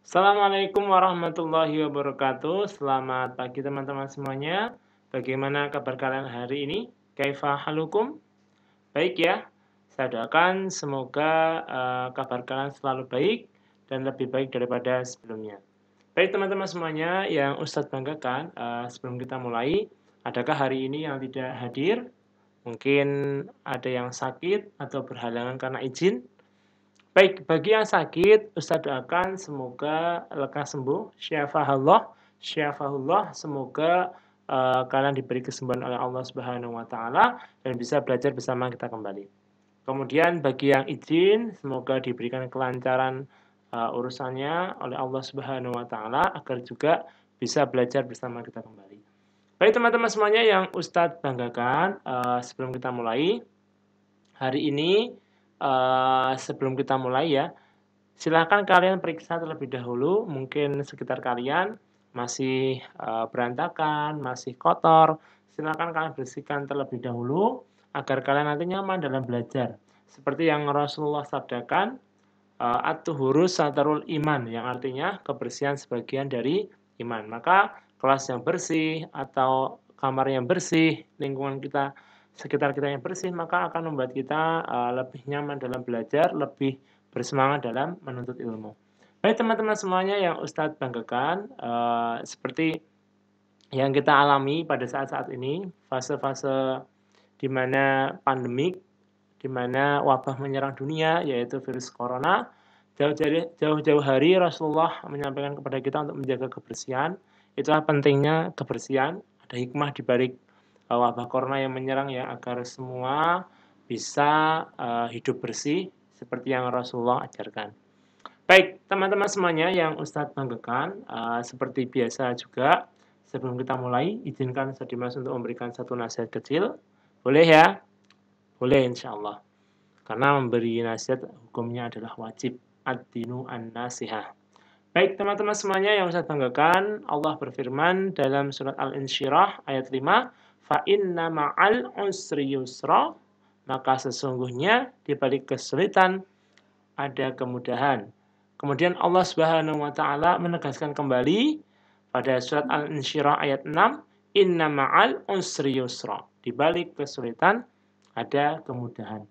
Assalamualaikum warahmatullahi wabarakatuh. Selamat pagi teman-teman semuanya. Bagaimana kabar kalian hari ini? Kaifa halukum? Baik ya. Saya doakan semoga kabar kalian selalu baik dan lebih baik daripada sebelumnya. Baik teman-teman semuanya yang Ustadz banggakan, sebelum kita mulai, adakah hari ini yang tidak hadir? Mungkin ada yang sakit atau berhalangan karena izin? Baik, bagi yang sakit, Ustadz doakan semoga lekas sembuh, syafahullah, semoga kalian diberi kesembuhan oleh Allah Subhanahu wa taala dan bisa belajar bersama kita kembali. Kemudian bagi yang izin, semoga diberikan kelancaran urusannya oleh Allah Subhanahu wa taala agar juga bisa belajar bersama kita kembali. Baik teman-teman semuanya yang Ustadz banggakan, sebelum kita mulai hari ini, sebelum kita mulai ya, silakan kalian periksa terlebih dahulu, mungkin sekitar kalian masih, berantakan, masih kotor, silakan kalian bersihkan terlebih dahulu, agar kalian nanti nyaman dalam belajar. Seperti yang Rasulullah sabdakan, at-tuhuru satrul iman, yang artinya kebersihan sebagian dari iman. Maka kelas yang bersih atau kamar yang bersih, lingkungan kita sekitar kita yang bersih, maka akan membuat kita, lebih nyaman dalam belajar, lebih bersemangat dalam menuntut ilmu. Baik teman-teman semuanya yang Ustadz banggakan, seperti yang kita alami pada saat-saat ini, fase-fase di mana pandemik, di mana wabah menyerang dunia, yaitu virus corona. Jauh-jauh hari Rasulullah menyampaikan kepada kita untuk menjaga kebersihan. Itulah pentingnya kebersihan. Ada hikmah di balik wabah corona yang menyerang ya, agar semua bisa hidup bersih seperti yang Rasulullah ajarkan. Baik, teman-teman semuanya yang Ustadz banggakan, seperti biasa juga, sebelum kita mulai, izinkan saya Dimas untuk memberikan satu nasihat kecil. Boleh ya? Boleh insya Allah. Karena memberi nasihat hukumnya adalah wajib. Ad-dinu an-nasihah. Baik teman-teman semuanya yang saya banggakan, Allah berfirman dalam surat Al-Insyirah ayat 5, fa inna ma'al usri yusra, maka sesungguhnya di balik kesulitan ada kemudahan. Kemudian Allah Subhanahu wa taala menegaskan kembali pada surat Al-Insyirah ayat 6, inna ma'al usri yusra. Di balik kesulitan ada kemudahan.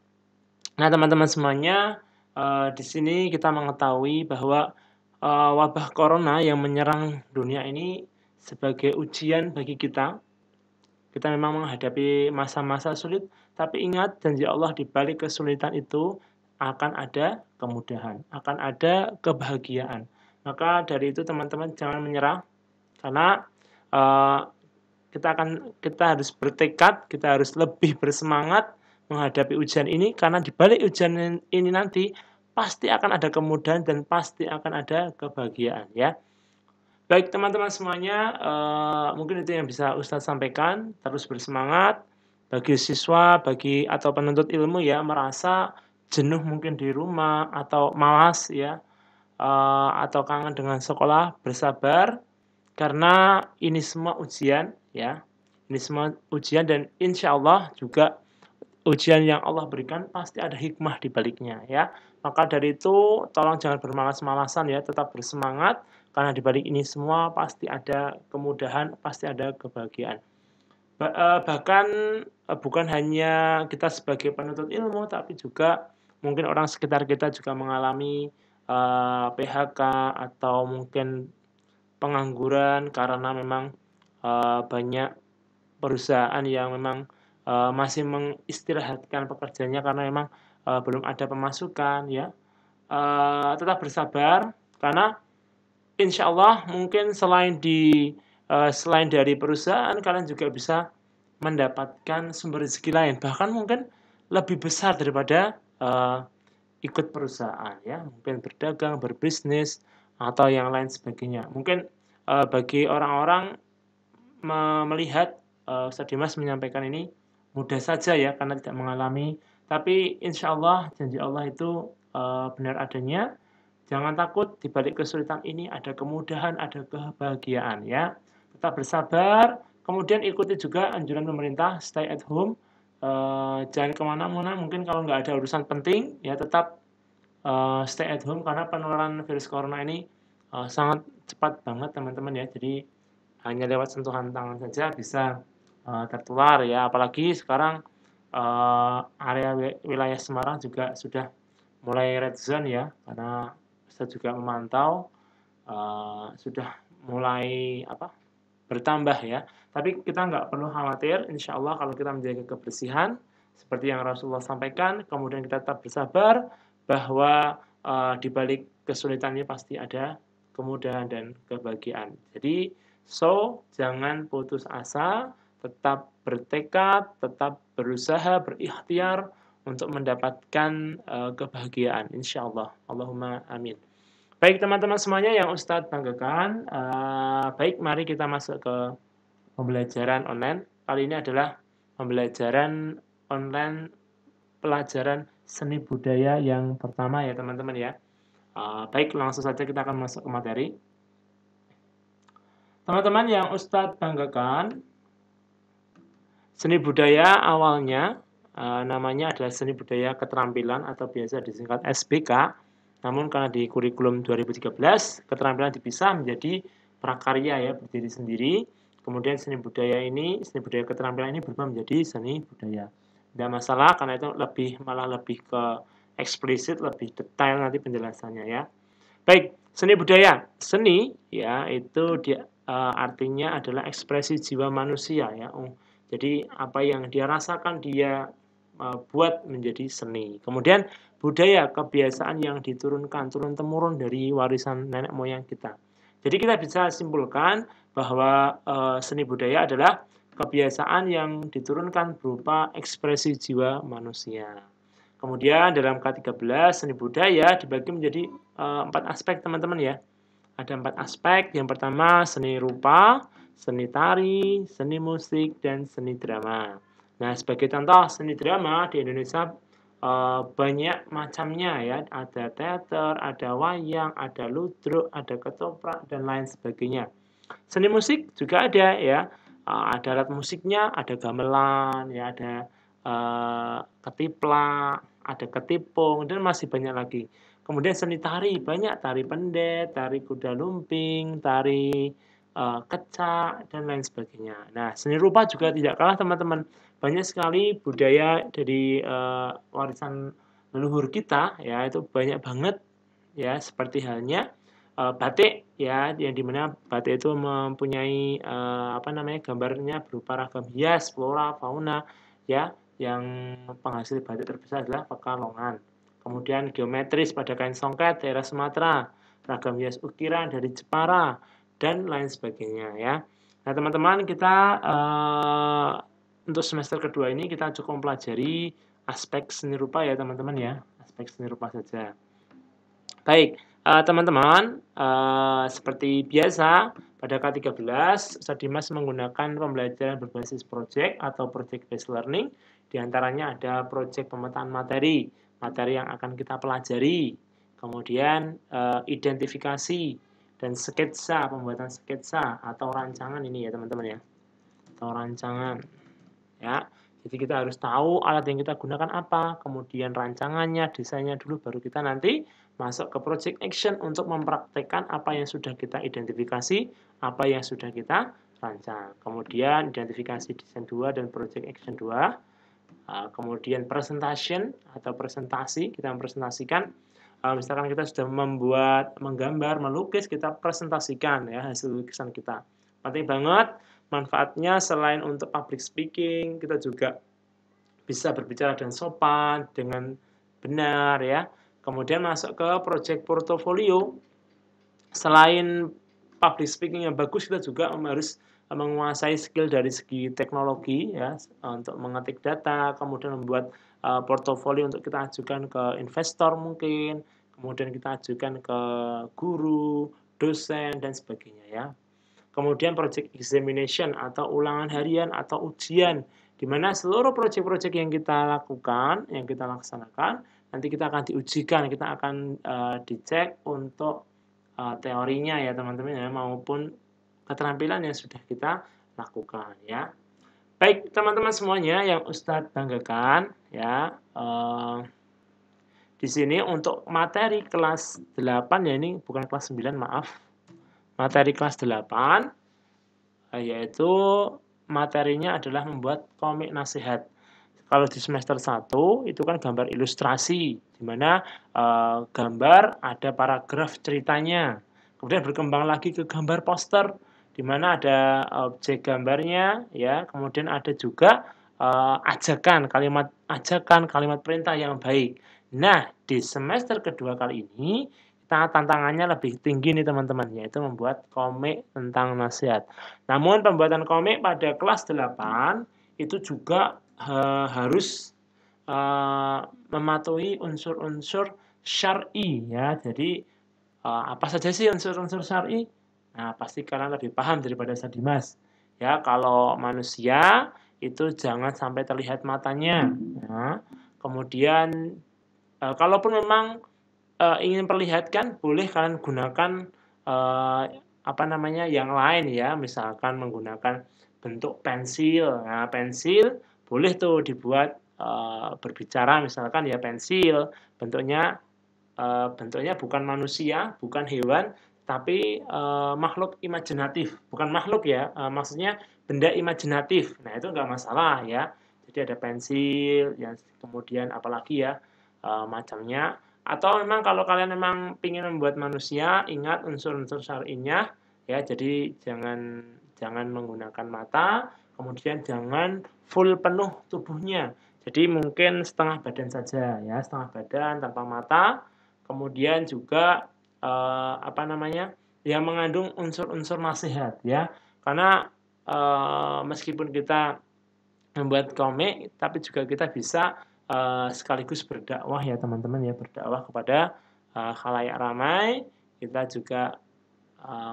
Nah, teman-teman semuanya, di sini kita mengetahui bahwa, wabah corona yang menyerang dunia ini sebagai ujian bagi kita. Kita memang menghadapi masa-masa sulit, tapi ingat janji Allah di balik kesulitan itu akan ada kemudahan, akan ada kebahagiaan. Maka dari itu teman-teman jangan menyerah, karena, eee, kita harus bertekad, kita harus lebih bersemangat menghadapi ujian ini, karena di balik ujian ini nanti pasti akan ada kemudahan dan pasti akan ada kebahagiaan ya. Baik teman-teman semuanya, mungkin itu yang bisa Ustadz sampaikan, terus bersemangat. Bagi siswa, bagi atau penuntut ilmu ya merasa jenuh mungkin di rumah atau malas ya, atau kangen dengan sekolah, bersabar karena ini semua ujian ya, ini semua ujian dan insya Allah juga ujian yang Allah berikan pasti ada hikmah di baliknya ya. Maka dari itu tolong jangan bermalas-malasan ya, tetap bersemangat karena di balik ini semua pasti ada kemudahan, pasti ada kebahagiaan. Bahkan, bukan hanya kita sebagai penuntut ilmu, tapi juga mungkin orang sekitar kita juga mengalami, PHK atau mungkin pengangguran karena memang, banyak perusahaan yang memang, masih mengistirahatkan pekerjanya karena memang, belum ada pemasukan ya. Tetap bersabar karena insya Allah mungkin selain dari perusahaan kalian juga bisa mendapatkan sumber rezeki lain, bahkan mungkin lebih besar daripada, ikut perusahaan ya, mungkin berdagang, berbisnis, atau yang lain sebagainya. Mungkin, bagi orang-orang melihat, Ustaz Dimas menyampaikan ini mudah saja ya karena tidak mengalami, tapi insya Allah janji Allah itu, benar adanya. Jangan takut di balik kesulitan ini ada kemudahan, ada kebahagiaan ya. Tetap bersabar, kemudian ikuti juga anjuran pemerintah stay at home, jangan kemana-mana mungkin kalau nggak ada urusan penting ya tetap, stay at home karena penularan virus corona ini sangat cepat banget teman-teman ya. Jadi hanya lewat sentuhan tangan saja bisa tertular ya. Apalagi sekarang area wilayah Semarang juga sudah mulai red zone ya, karena saya juga memantau sudah mulai bertambah ya. Tapi kita nggak perlu khawatir, insya Allah kalau kita menjaga kebersihan seperti yang Rasulullah sampaikan, kemudian kita tetap bersabar bahwa di balik kesulitan ini pasti ada kemudahan dan kebahagiaan. Jadi, jangan putus asa, tetap bertekad, tetap berusaha, berikhtiar untuk mendapatkan kebahagiaan, insya Allah. Allahumma amin. Baik teman-teman semuanya yang Ustadz banggakan, baik mari kita masuk ke pembelajaran online. Kali ini adalah pembelajaran online pelajaran seni budaya yang pertama ya teman-teman ya. Baik langsung saja kita akan masuk ke materi. Teman-teman yang Ustadz banggakan, seni budaya awalnya namanya adalah seni budaya keterampilan atau biasa disingkat SBK. Namun karena di kurikulum 2013, keterampilan dipisah menjadi prakarya ya, berdiri sendiri. Kemudian seni budaya keterampilan ini berubah menjadi seni budaya. Tidak masalah karena itu malah lebih ke eksplisit, lebih detail nanti penjelasannya ya. Baik, seni budaya. Seni ya itu artinya adalah ekspresi jiwa manusia ya. Jadi apa yang dia rasakan dia buat menjadi seni. Kemudian budaya, kebiasaan yang diturunkan turun-temurun dari warisan nenek moyang kita. Jadi kita bisa simpulkan bahwa seni budaya adalah kebiasaan yang diturunkan berupa ekspresi jiwa manusia. Kemudian dalam K13 seni budaya dibagi menjadi 4 aspek teman-teman ya. Ada 4 aspek. Yang pertama seni rupa, seni tari, seni musik, dan seni drama. Nah, sebagai contoh seni drama di Indonesia banyak macamnya ya. Ada teater, ada wayang, ada ludruk, ada ketoprak, dan lain sebagainya. Seni musik juga ada ya. Ada alat musiknya, ada gamelan, ya ada ketiplak, ada ketipung, dan masih banyak lagi. Kemudian seni tari, banyak tari pendet, tari kuda lumping, tari kecak, dan lain sebagainya. Nah, seni rupa juga tidak kalah teman-teman. Banyak sekali budaya dari warisan leluhur kita, ya itu banyak banget ya, seperti halnya batik ya, yang dimana batik itu mempunyai gambarnya berupa ragam hias, flora, fauna ya, yang penghasil batik terbesar adalah Pekalongan. Kemudian geometris pada kain songket daerah Sumatera, ragam hias ukiran dari Jepara, dan lain sebagainya ya. Nah teman-teman kita untuk semester kedua ini kita cukup mempelajari aspek seni rupa ya teman-teman ya, aspek seni rupa saja. Baik, teman-teman, seperti biasa pada K13 Ustadz Dimas menggunakan pembelajaran berbasis project atau project based learning. Di antaranya ada project pemetaan materi yang akan kita pelajari. Kemudian identifikasi dan sketsa, pembuatan sketsa atau rancangan ini ya teman-teman ya. Atau rancangan ya. Jadi kita harus tahu alat yang kita gunakan apa, kemudian rancangannya, desainnya dulu, baru kita nanti masuk ke project action untuk mempraktekkan apa yang sudah kita identifikasi, apa yang sudah kita rancang. Kemudian identifikasi desain 2 dan project action 2. Kemudian presentation atau presentasi, kita mempresentasikan. Misalkan kita sudah menggambar, melukis, kita presentasikan ya hasil lukisan kita. Penting banget. Manfaatnya selain untuk public speaking, kita juga bisa berbicara dengan sopan, dengan benar ya. Kemudian masuk ke project portofolio. Selain public speaking yang bagus, kita juga harus menguasai skill dari segi teknologi ya, untuk mengetik data, kemudian membuat portofolio untuk kita ajukan ke investor mungkin, kemudian kita ajukan ke guru, dosen, dan sebagainya ya. Kemudian project examination atau ulangan harian atau ujian, di mana seluruh proyek-proyek yang kita lakukan, yang kita laksanakan, nanti kita akan diujikan, kita akan dicek untuk teorinya ya teman-teman ya, maupun keterampilan yang sudah kita lakukan ya. Baik teman-teman semuanya yang Ustadz banggakan ya, di sini untuk materi kelas 8 ya, ini bukan kelas 9, maaf. Materi kelas 8 yaitu materinya adalah membuat komik nasihat. Kalau di semester 1 itu kan gambar ilustrasi, di mana gambar ada paragraf ceritanya. Kemudian berkembang lagi ke gambar poster, di mana ada objek gambarnya, ya. Kemudian ada juga ajakan, kalimat perintah yang baik. Nah, di semester kedua kali ini tantangannya lebih tinggi nih teman-teman, yaitu membuat komik tentang nasihat. Namun pembuatan komik pada kelas 8 itu juga harus mematuhi unsur-unsur syar'i ya. Jadi apa saja sih unsur-unsur syar'i? Nah, pasti kalian lebih paham daripada saya Dimas. Ya, kalau manusia itu jangan sampai terlihat matanya. Nah, kemudian kalaupun memang ingin perlihatkan, boleh kalian gunakan apa namanya yang lain ya, misalkan menggunakan bentuk pensil. Nah, pensil boleh tuh dibuat berbicara, misalkan ya pensil bentuknya bukan manusia, bukan hewan, tapi makhluk imajinatif. Bukan makhluk ya, maksudnya benda imajinatif. Nah, itu enggak masalah ya. Jadi ada pensil, yang kemudian apalagi ya macamnya. Atau memang kalau kalian memang ingin membuat manusia, ingat unsur-unsur syar'inya ya. Jadi jangan menggunakan mata, kemudian jangan full penuh tubuhnya. Jadi mungkin setengah badan saja ya, setengah badan tanpa mata. Kemudian juga apa namanya, yang mengandung unsur-unsur nasihat ya. Karena meskipun kita membuat komik, tapi juga kita bisa sekaligus berdakwah ya teman-teman ya, berdakwah kepada khalayak ramai. Kita juga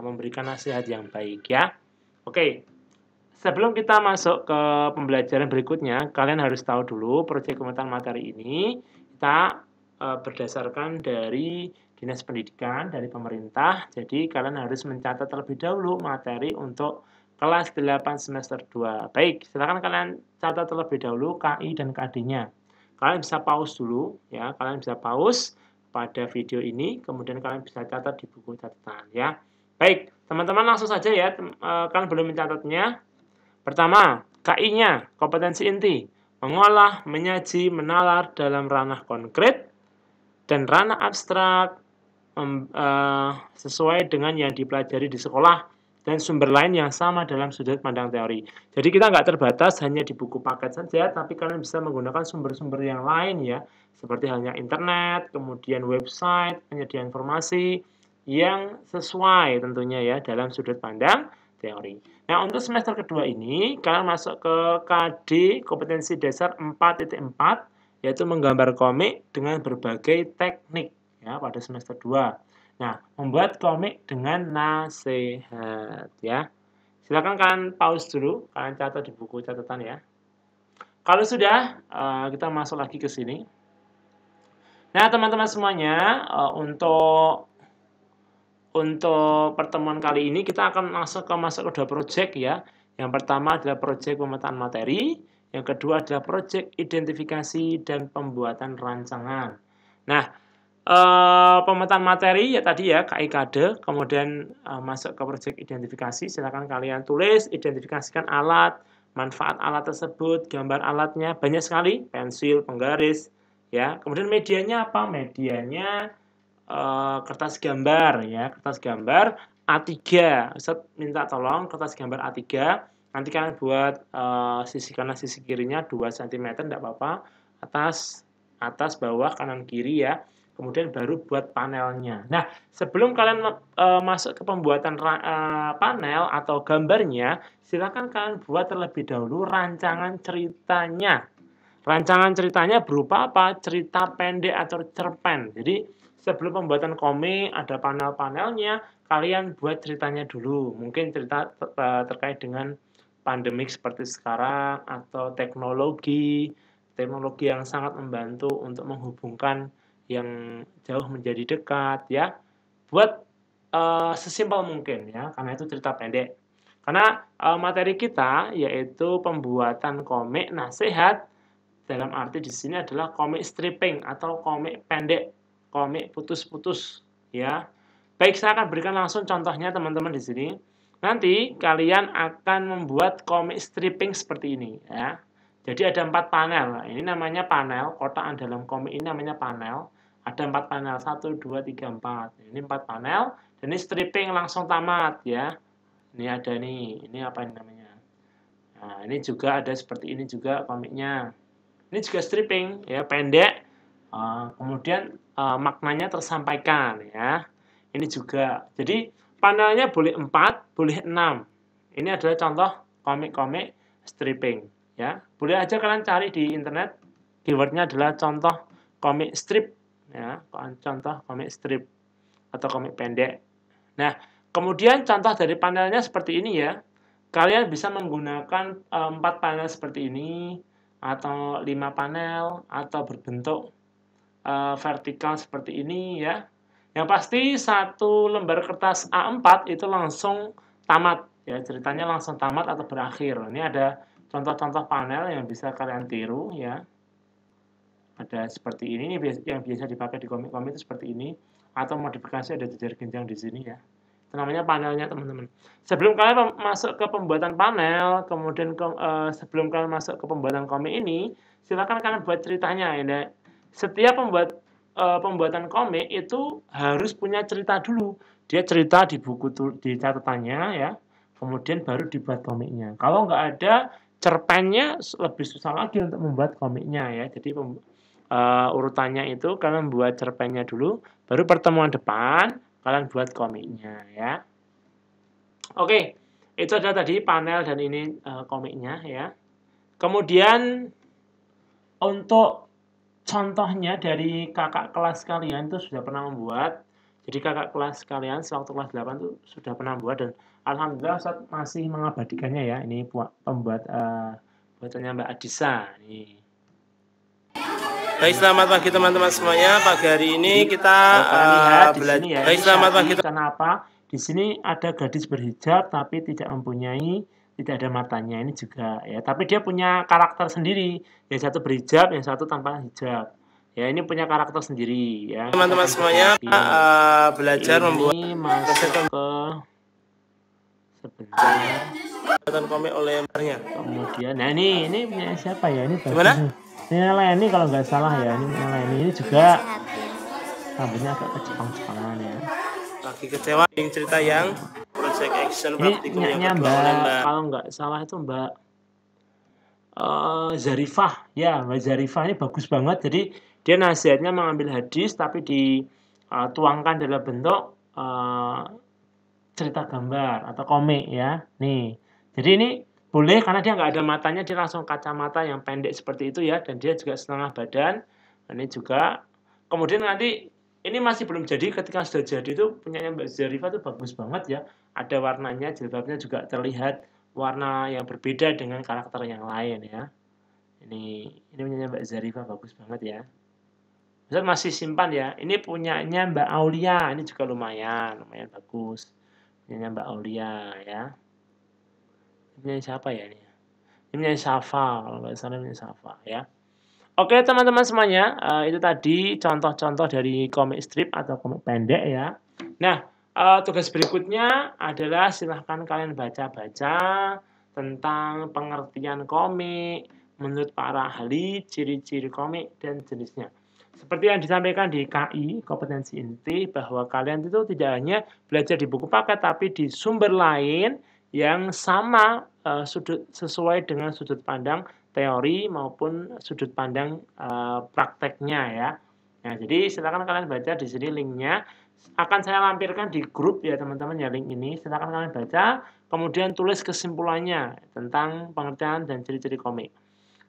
memberikan nasihat yang baik ya. Oke, sebelum kita masuk ke pembelajaran berikutnya, kalian harus tahu dulu proyek pemetaan materi ini kita berdasarkan dari Dinas Pendidikan, dari pemerintah. Jadi kalian harus mencatat terlebih dahulu materi untuk kelas 8 semester 2. Baik, silakan kalian catat terlebih dahulu KI dan KD-nya. Kalian bisa pause dulu ya, kalian bisa pause pada video ini, kemudian kalian bisa catat di buku catatan ya. Baik, teman-teman langsung saja ya, kalian belum mencatatnya. Pertama, KI-nya, kompetensi inti, mengolah, menyaji, menalar dalam ranah konkret dan ranah abstrak sesuai dengan yang dipelajari di sekolah dan sumber lain yang sama dalam sudut pandang teori. Jadi kita nggak terbatas hanya di buku paket saja, tapi kalian bisa menggunakan sumber-sumber yang lain ya, seperti halnya internet, kemudian website, penyedia informasi yang sesuai tentunya ya dalam sudut pandang teori. Nah, untuk semester kedua ini, kalian masuk ke KD kompetensi dasar 4.4, yaitu menggambar komik dengan berbagai teknik ya pada semester 2. Nah, membuat komik dengan nasihat ya. Silakan kalian pause dulu, kalian catat di buku catatan ya. Kalau sudah, kita masuk lagi ke sini. Nah, teman-teman semuanya, untuk pertemuan kali ini kita akan masuk ke dua proyek ya. Yang pertama adalah proyek pemetaan materi, yang kedua adalah proyek identifikasi dan pembuatan rancangan. Nah, pemetaan materi ya tadi ya KIKD, kemudian masuk ke proyek identifikasi, silakan kalian tulis, identifikasikan alat, manfaat alat tersebut, gambar alatnya, banyak sekali, pensil, penggaris, ya. Kemudian medianya apa? Medianya kertas gambar ya, kertas gambar A3. Ustaz minta tolong kertas gambar A3, nanti kalian buat sisi kanan sisi kirinya 2 cm enggak apa-apa, atas bawah kanan kiri ya. Kemudian baru buat panelnya. Nah, sebelum kalian masuk ke pembuatan panel atau gambarnya, silakan kalian buat terlebih dahulu rancangan ceritanya. Rancangan ceritanya berupa apa? Cerita pendek atau cerpen. Jadi sebelum pembuatan komik ada panel-panelnya, kalian buat ceritanya dulu. Mungkin cerita terkait dengan pandemik seperti sekarang atau teknologi yang sangat membantu untuk menghubungkan yang jauh menjadi dekat ya. Buat sesimpel mungkin ya, karena itu cerita pendek. Karena materi kita yaitu pembuatan komik nasihat dalam arti di sini adalah komik stripping atau komik pendek, komik putus-putus ya. Baik, saya akan berikan langsung contohnya teman-teman di sini. Nanti kalian akan membuat komik stripping seperti ini ya. Jadi ada 4 panel. Nah, ini namanya panel, kotaan dalam komik ini namanya panel. Ada 4 panel, 1, 2, 3, 4. Ini 4 panel, dan ini stripping langsung tamat ya. Ini ada nih, ini apa ini namanya? Nah, ini juga ada seperti ini juga komiknya. Ini juga stripping ya, pendek. Kemudian maknanya tersampaikan ya. Ini juga. Jadi panelnya boleh 4, boleh 6. Ini adalah contoh komik-komik stripping ya. Boleh aja kalian cari di internet. Keywordnya adalah contoh komik strip ya, contoh komik strip atau komik pendek. Nah, kemudian contoh dari panelnya seperti ini ya. Kalian bisa menggunakan 4 panel seperti ini atau 5 panel atau berbentuk vertikal seperti ini ya. Yang pasti satu lembar kertas A4 itu langsung tamat ya, ceritanya langsung tamat atau berakhir. Ini ada contoh-contoh panel yang bisa kalian tiru ya. Ada seperti ini yang biasa dipakai di komik-komik itu seperti ini, atau modifikasi ada jejer genjang di sini ya. Itu namanya panelnya teman-teman. Sebelum kalian masuk ke pembuatan panel, kemudian sebelum kalian masuk ke pembuatan komik ini, silakan kalian buat ceritanya ya. Setiap pembuatan komik itu harus punya cerita dulu. Dia cerita di buku di catatannya ya, kemudian baru dibuat komiknya. Kalau nggak ada cerpennya lebih susah lagi untuk membuat komiknya ya. Jadi urutannya itu kalian buat cerpennya dulu, baru pertemuan depan kalian buat komiknya ya. Oke, itu adalah tadi panel dan ini komiknya ya. Kemudian untuk contohnya dari kakak kelas kalian itu sudah pernah membuat. Jadi kakak kelas kalian sewaktu kelas 8 itu sudah pernah membuat, dan alhamdulillah Ustaz masih mengabadikannya ya. Ini pembuat buatannya Mbak Adisa nih. Baik, selamat pagi teman-teman semuanya. Pagi hari ini kita belajar. Ya, baik, selamat pagi. Kenapa? Di sini ada gadis berhijab tapi tidak ada matanya, ini juga ya. Tapi dia punya karakter sendiri. Yang satu berhijab, yang satu tanpa hijab. Ya, ini punya karakter sendiri ya. Teman-teman semuanya belajar membuat masuk ke sebentar. Pembuatan komik oleh Marnya. Kemudian, nah ini punya siapa ya? Ini gimana? Ini Leni kalau nggak salah ya. Ini Leni, ini juga rambutnya agak kejepang-jepangan ya. Lagi kecewa yang cerita yang project action praktikum yang kedua oleh Mbak, kalau nggak salah itu Mbak Zarifah ya. Mbak Zarifah ini bagus banget. Jadi dia nasihatnya mengambil hadis tapi dituangkan dalam bentuk cerita gambar atau komik ya. Nih, jadi ini boleh karena dia nggak ada matanya, dia langsung kacamata yang pendek seperti itu ya, dan dia juga setengah badan. Ini juga. Kemudian nanti ini masih belum jadi, ketika sudah jadi itu punyanya Mbak Zarifah itu bagus banget ya. Ada warnanya, jilbabnya juga terlihat warna yang berbeda dengan karakter yang lain ya. Ini punyanya Mbak Zarifah bagus banget ya. Ustaz masih simpan ya. Ini punyanya Mbak Aulia, ini juga lumayan bagus. Punyanya Mbak Aulia ya. Ini siapa ya ini? Ini Safa, kalau nggak salah ini Safa ya. Oke teman-teman semuanya, itu tadi contoh-contoh dari komik strip atau komik pendek ya. Nah, tugas berikutnya adalah silahkan kalian baca-baca tentang pengertian komik menurut para ahli, ciri-ciri komik dan jenisnya. Seperti yang disampaikan di KI, kompetensi inti, bahwa kalian itu tidak hanya belajar di buku paket, tapi di sumber lain yang sama sesuai dengan sudut pandang teori maupun sudut pandang prakteknya ya. Nah, jadi silakan kalian baca di sini linknya. Akan saya lampirkan di grup ya teman-teman ya link ini. Silakan kalian baca, kemudian tulis kesimpulannya tentang pengertian dan ciri-ciri komik.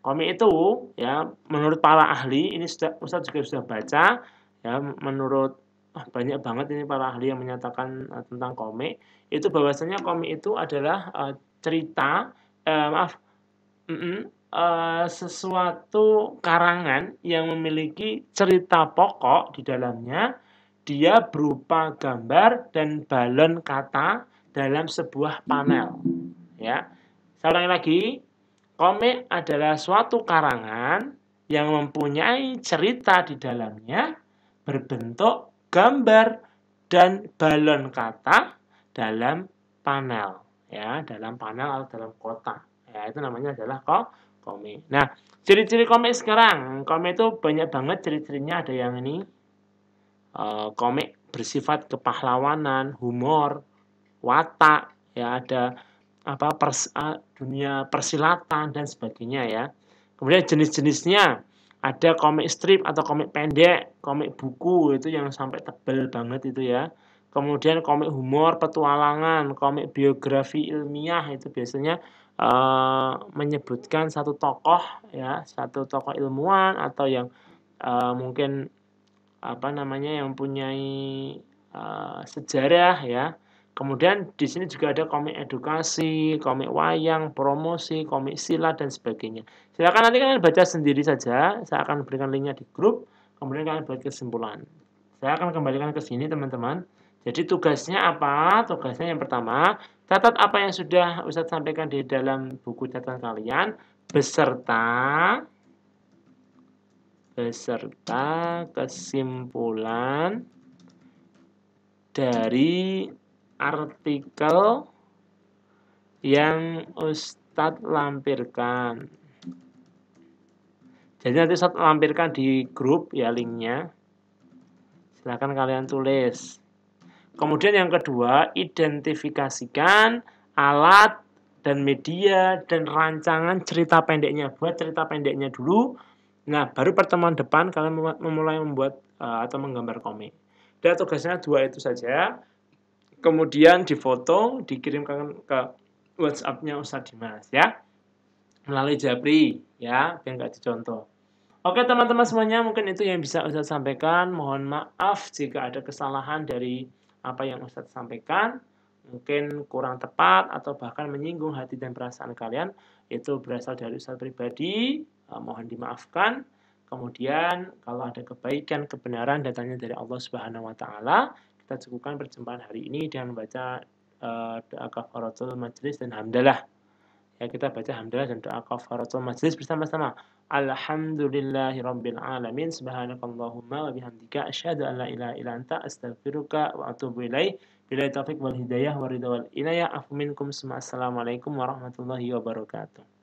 Komik itu ya menurut para ahli, ini Ustaz juga sudah baca ya, menurut banyak banget ini para ahli yang menyatakan tentang komik, itu bahwasanya komik itu adalah cerita sesuatu karangan yang memiliki cerita pokok di dalamnya. Dia berupa gambar dan balon kata dalam sebuah panel ya. Saya ulangi lagi, komik adalah suatu karangan yang mempunyai cerita di dalamnya berbentuk gambar dan balon kata dalam panel, ya, dalam panel atau dalam kotak. Ya, itu namanya adalah komik. Nah, ciri-ciri komik sekarang, komik itu banyak banget ciri-cirinya. Ada yang ini komik bersifat kepahlawanan, humor, watak, ya, ada dunia persilatan dan sebagainya, ya. Kemudian jenis-jenisnya ada komik strip atau komik pendek, komik buku itu yang sampai tebal banget itu, ya. Kemudian komik humor, petualangan, komik biografi ilmiah itu biasanya menyebutkan satu tokoh, ya, satu tokoh ilmuwan atau yang mungkin yang mempunyai sejarah, ya. Kemudian di sini juga ada komik edukasi, komik wayang, promosi, komik silat dan sebagainya. Silakan nanti kalian baca sendiri saja. Saya akan berikan linknya di grup. Kemudian kalian buat kesimpulan. Saya akan kembalikan ke sini, teman-teman. Jadi tugasnya apa? Tugasnya yang pertama, catat apa yang sudah Ustadz sampaikan di dalam buku catatan kalian beserta kesimpulan dari artikel yang Ustadz lampirkan. Jadi nanti Ustadz lampirkan di grup, ya, linknya. Silakan kalian tulis. Kemudian yang kedua, identifikasikan alat dan media dan rancangan cerita pendeknya. Buat cerita pendeknya dulu. Nah, baru pertemuan depan kalian memulai membuat atau menggambar komik. Dan tugasnya 2 itu saja. Kemudian difoto, dikirimkan ke WhatsApp-nya Ustadz Dimas, ya. Melalui Japri, ya, biar nggak dicontoh. Oke, teman-teman semuanya, mungkin itu yang bisa Ustadz sampaikan. Mohon maaf jika ada kesalahan dari apa yang Ustadz sampaikan. Mungkin kurang tepat atau bahkan menyinggung hati dan perasaan kalian. Itu berasal dari Ustadz pribadi. Mohon dimaafkan. Kemudian kalau ada kebaikan, kebenaran datangnya dari Allah Subhanahu wa taala. Kita cukupkan perjumpaan hari ini dengan membaca doa kafaratul majlis dan hamdalah. Ya, kita baca hamdalah dan doa kafaratul majlis bersama-sama. Alhamdulillahirabbil alamin. Subhanakallahumma wa bihamdika asyhadu an la ilaha illa anta astaghfiruka wa atubu ilaik. Billahi taufik wal hidayah wa ridha wal inayah. Afu minkum. Assalamualaikum warahmatullahi wabarakatuh.